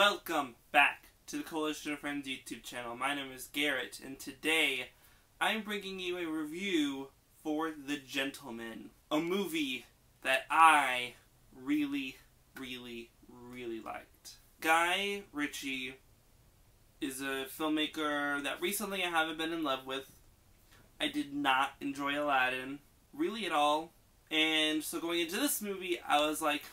Welcome back to the Coalition of Friends YouTube channel. My name is Garrett, and today I'm bringing you a review for The Gentleman, a movie that I really liked. Guy Ritchie is a filmmaker that recently I haven't been in love with. I did not enjoy Aladdin, really at all. And so going into this movie, I was like,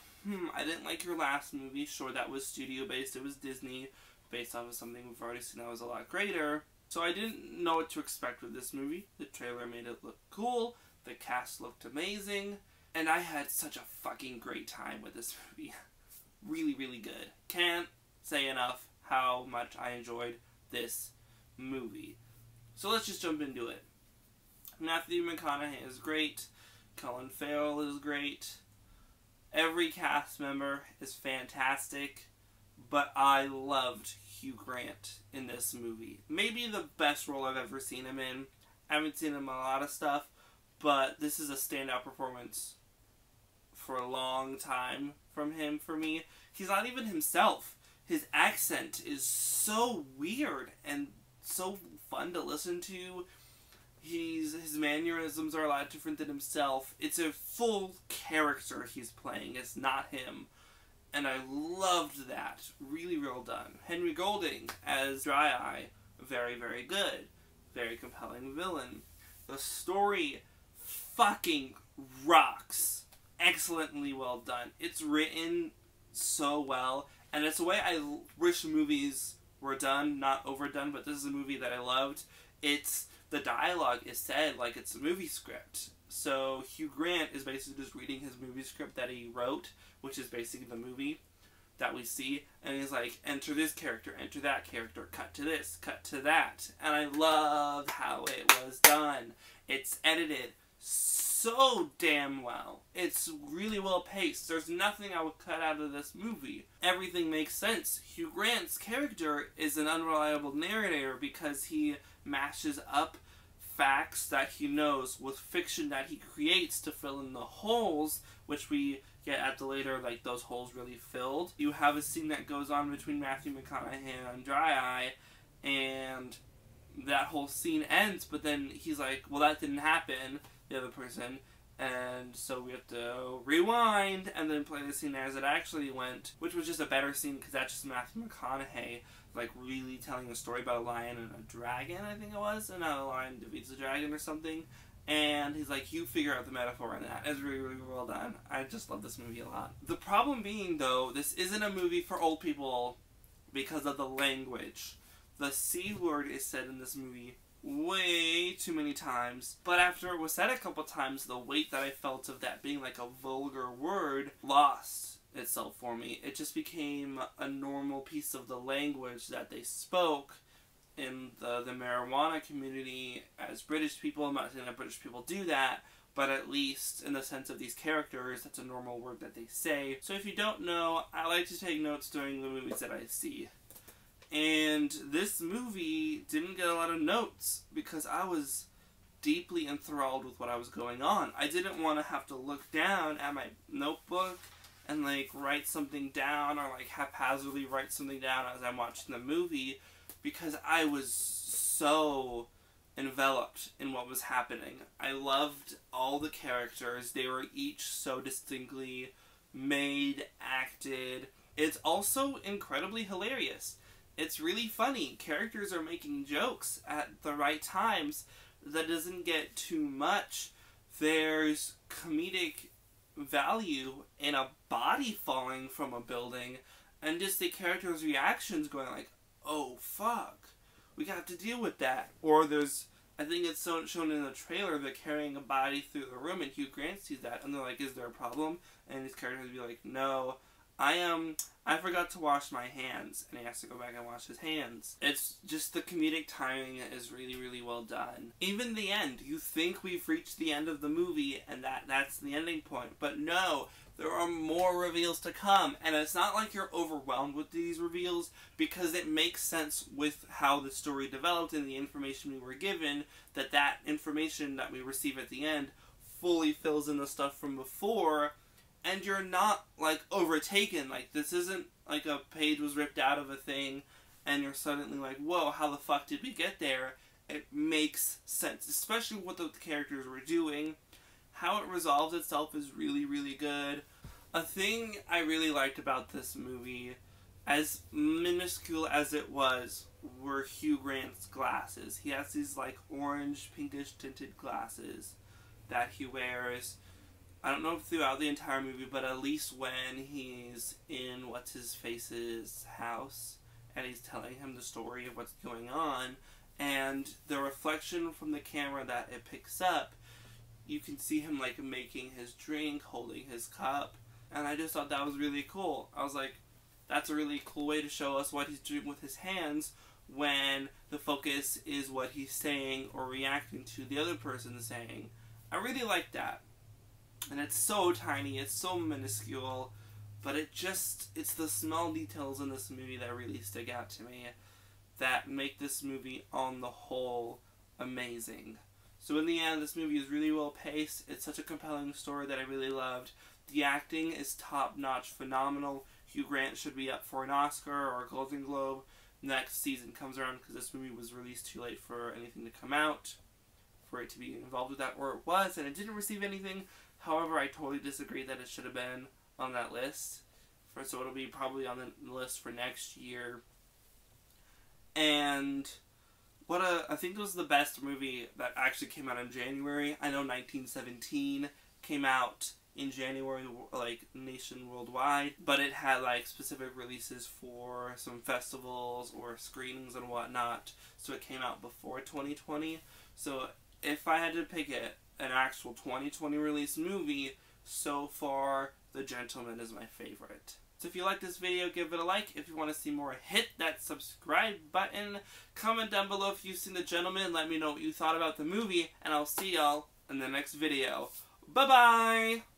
I didn't like your last movie. Sure, that was studio-based, it was Disney, based off of something we've already seen that was a lot greater. So I didn't know what to expect with this movie. The trailer made it look cool, the cast looked amazing, and I had such a fucking great time with this movie. Really good. Can't say enough how much I enjoyed this movie. So let's just jump into it. Matthew McConaughey is great. Colin Farrell is great. Every cast member is fantastic, but I loved Hugh Grant in this movie. Maybe the best role I've ever seen him in. I haven't seen him in a lot of stuff, but this is a standout performance for a long time from him for me. He's not even himself. His accent is so weird and so fun to listen to. His mannerisms are a lot different than himself. It's a full character he's playing. It's not him. And I loved that. Really well done. Henry Golding as Dry Eye. Very good. Very compelling villain. The story fucking rocks. Excellently well done. It's written so well. And it's the way I wish movies were done. Not overdone, but this is a movie that I loved. The dialogue is said like it's a movie script. So Hugh Grant is basically just reading his movie script that he wrote, which is basically the movie that we see, and he's like, enter this character, enter that character, cut to this, cut to that. And I loved how it was done. It's edited so damn well. It's really well paced. There's nothing I would cut out of this movie. Everything makes sense. Hugh Grant's character is an unreliable narrator because he mashes up facts that he knows with fiction that he creates to fill in the holes, which we get at the later, like, those holes really filled. You have a scene that goes on between Matthew McConaughey and Dry Eye, and that whole scene ends, but then he's like, well, that didn't happen, the other person, and so we have to rewind and then play the scene as it actually went, which was just a better scene because that's just Matthew McConaughey like really telling a story about a lion and a dragon, I think it was, and how a lion defeats a dragon or something, and he's like, you figure out the metaphor in that. It's really well done. I just love this movie a lot. The problem being, though, this isn't a movie for old people because of the language. The C word is said in this movie way too many times, but after it was said a couple times, the weight that I felt of that being like a vulgar word lost itself for me. It just became a normal piece of the language that they spoke in the marijuana community as British people. I'm not saying that British people do that, but at least in the sense of these characters, that's a normal word that they say. So if you don't know, I like to take notes during the movies that I see. And this movie didn't get a lot of notes because I was deeply enthralled with what I was going on. I didn't want to have to look down at my notebook and like write something down or like haphazardly write something down as I'm watching the movie because I was so enveloped in what was happening. I loved all the characters. They were each so distinctly made, acted. It's also incredibly hilarious. It's really funny. Characters are making jokes at the right times that doesn't get too much. There's comedic value in a body falling from a building and just the character's reactions going like, oh fuck, we got to deal with that. Or there's, I think it's shown in the trailer, they're carrying a body through the room and Hugh Grant sees that and they're like, is there a problem? And his character would be like, no, I forgot to wash my hands, and he has to go back and wash his hands. It's just the comedic timing is really well done. Even the end, you think we've reached the end of the movie and that's the ending point, but no, there are more reveals to come, and it's not like you're overwhelmed with these reveals because it makes sense with how the story developed and the information we were given, that information that we receive at the end fully fills in the stuff from before. and you're not, like, overtaken. Like, this isn't like a page was ripped out of a thing and you're suddenly like, whoa, how the fuck did we get there? It makes sense, especially what the characters were doing. How it resolves itself is really, really good. A thing I really liked about this movie, as minuscule as it was, were Hugh Grant's glasses. He has these, like, orange, pinkish tinted glasses that he wears. I don't know if throughout the entire movie, but at least when he's in What's-His-Face's house and he's telling him the story of what's going on, and the reflection from the camera that it picks up, you can see him, like, making his drink, holding his cup, and I just thought that was really cool. I was like, that's a really cool way to show us what he's doing with his hands when the focus is what he's saying or reacting to the other person saying. I really like that. And it's so tiny, it's so minuscule, but it's the small details in this movie that really stick out to me that make this movie on the whole amazing. So in the end, this movie is really well paced. It's such a compelling story that I really loved. The acting is top-notch, phenomenal. Hugh Grant should be up for an Oscar or a Golden Globe next season comes around, because this movie was released too late for anything to come out, for it to be involved with that, or it was, and it didn't receive anything. However, I totally disagree that it should have been on that list. So it'll be probably on the list for next year. And I think it was the best movie that actually came out in January. I know 1917 came out in January, like, nation worldwide, but it had, like, specific releases for some festivals or screenings and whatnot, so it came out before 2020. So if I had to pick an actual 2020 release movie, so far, The Gentleman is my favorite. So if you like this video, give it a like. If you want to see more, hit that subscribe button. Comment down below if you've seen The Gentleman. Let me know what you thought about the movie, and I'll see y'all in the next video. Bye-bye!